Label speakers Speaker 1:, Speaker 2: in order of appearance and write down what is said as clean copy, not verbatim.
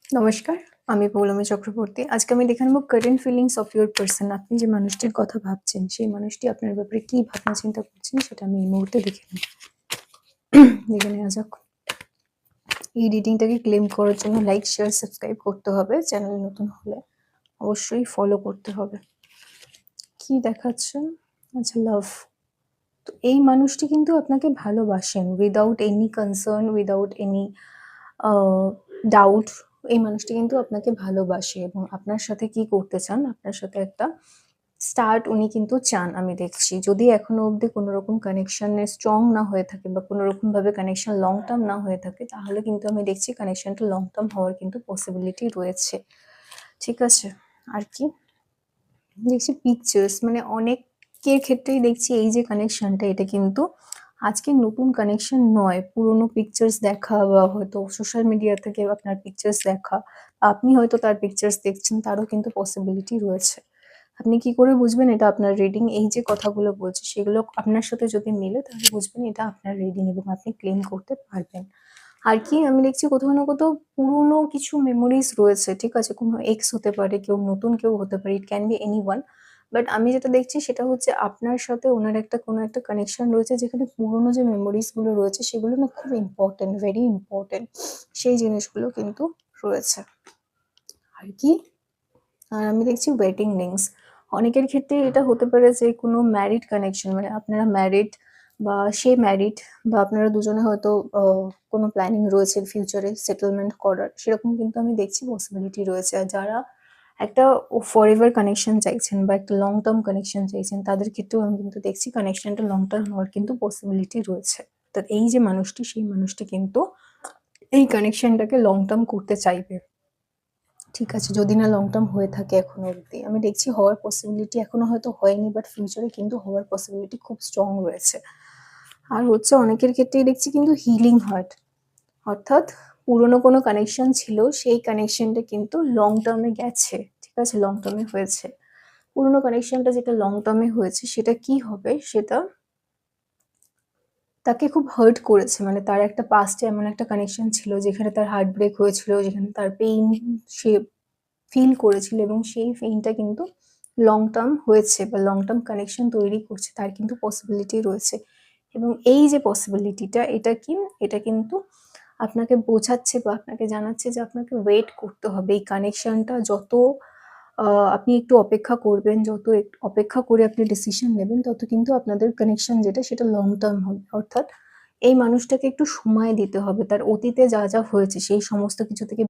Speaker 1: নমস্কার, আমি পৌলমী চক্রবর্তী। আজকে আমি দেখে নেব current feelings of your person. আপনি যে মানুষটির কথা ভাবছেন, সেই মানুষটি আপনার ব্যাপারে কি ভাবনা চিন্তা করছেন সেটা আমি এই মুহূর্তে দেখে নেব। দেখে নেওয়া যাক। এই রিডিংটাকে ক্লেম করার জন্য লাইক, শেয়ার, সাবস্ক্রাইব করতে হবে। চ্যানেল নতুন হলে অবশ্যই ফলো করতে হবে। কি দেখাচ্ছে? আচ্ছা, লাভ। তো এই মানুষটি কিন্তু আপনাকে ভালোবাসেন without any concern, without any doubt. এই মানুষটি কিন্তু আপনাকে ভালোবাসে এবং আপনার সাথে কি করতে চান, আপনার সাথে একটা স্টার্ট উনি কিন্তু চান আমি দেখছি। যদি এখনো অবধি কোনো রকম কানেকশনে স্ট্রং না হয়ে থাকে বা কোনো রকমভাবে কানেকশন লং টার্ম না হয়ে থাকে, তাহলে কিন্তু আমি দেখছি কানেকশনটা লং টার্ম হওয়ার কিন্তু পসিবিলিটি রয়েছে। ঠিক আছে? আর কি দেখছি পিকচার্স, মানে অনেকের ক্ষেত্রেই দেখছি এই যে কানেকশনটা, এটা কিন্তু আজকে নতুন কানেকশন নয়। পুরোনো পিকচার্স দেখা বা হয়তো সোশ্যাল মিডিয়া থেকে আপনার পিকচার্স দেখা, আপনি হয়তো তার পিকচার্স দেখছেন, তারও কিন্তু পসিবিলিটি রয়েছে। আপনি কি করে বুঝবেন এটা আপনার রিডিং? এই যে কথাগুলো বলছি সেগুলো আপনার সাথে যদি মিলে তাহলে বুঝবেন এটা আপনার রিডিং এবং আপনি ক্লেম করতে পারবেন। আর কি আমি দেখছি কোথাও না কোথাও পুরনো কিছু মেমোরিজ রয়েছে, ঠিক আছে? কোনো এক্স হতে পারে, কেউ নতুন কেউ হতে পারে, it can be anyone. But আমি যেটা দেখছি সেটা হচ্ছে আপনার সাথে ওনার একটা কোনো একটা কানেকশন রয়েছে, যেখানে পুরনো যে মেমোরিজ গুলো রয়েছে সেগুলো না খুব ইম্পর্টেন্ট, ভেরি ইম্পর্টেন্ট। সেই জিনিসগুলো কিন্তু রয়েছে। আর কি আর আমি দেখছি ওয়েডিং রিংস। অনেকের ক্ষেত্রে এটা হতে পারে যে কোনো ম্যারিড কানেকশন, মানে আপনারা ম্যারিড বা সে ম্যারিড, বা আপনারা দুজনে হয়তো কোনো প্ল্যানিং রয়েছে ফিউচারে সেটেলমেন্ট করার, সেরকম কিন্তু আমি দেখছি পসিবিলিটি রয়েছে। আর যারা একটা ফরএভার কানেকশন চাইছেন বা একটা লং টার্ম কানেকশন চাইছেন, তাদের ক্ষেত্রেও আমি কিন্তু দেখছি কানেকশনটা লং টার্ম হওয়ার কিন্তু পসিবিলিটি রয়েছে। অর্থাৎ এই যে মানুষটি, সেই মানুষটি কিন্তু এই কানেকশনটাকে লং টার্ম করতে চাইবে। ঠিক আছে? যদি না লং টার্ম হয়ে থাকে এখনো অবধি, আমি দেখছি হওয়ার পসিবিলিটি এখনো হয়তো হয়নি, বাট ফিউচারে কিন্তু হওয়ার পসিবিলিটি খুব স্ট্রং রয়েছে। আর হচ্ছে অনেকের ক্ষেত্রেই দেখছি কিন্তু হিলিং হার্ট, অর্থাৎ পুরনো কোনো কানেকশন ছিল, সেই কানেকশনটা কিন্তু লং টার্মে গেছে। ঠিক আছে? লং টার্মে হয়েছে। পুরনো কানেকশনটা যেটা লং টার্মে হয়েছে সেটা কি হবে, সেটা তাকে খুব হার্ট করেছে। মানে তার একটা পাস্টে এমন একটা কানেকশন ছিল যেখানে তার হার্ট ব্রেক হয়েছিল, যেখানে তার পেইন সে ফিল করেছিল, এবং সেই পেইনটা কিন্তু লং টার্ম হয়েছে বা লং টার্ম কানেকশন তৈরি করছে, তার কিন্তু পসিবিলিটি রয়েছে। এবং এই যে পসিবিলিটিটা, এটা কি, এটা কিন্তু আপনাকে বোঝাচ্ছে বা আপনাকে জানাচ্ছে যে আপনাকে ওয়েট করতে হবে। এই কানেকশনটা যত আপনি একটু অপেক্ষা করবেন, যত অপেক্ষা করে আপনি ডিসিশন নেবেন, তত কিন্তু আপনাদের কানেকশন যেটা সেটা লং টার্ম হবে। অর্থাৎ এই মানুষটাকে একটু সময় দিতে হবে। তার অতীতে যা যা হয়েছে সেই সমস্ত কিছু থেকে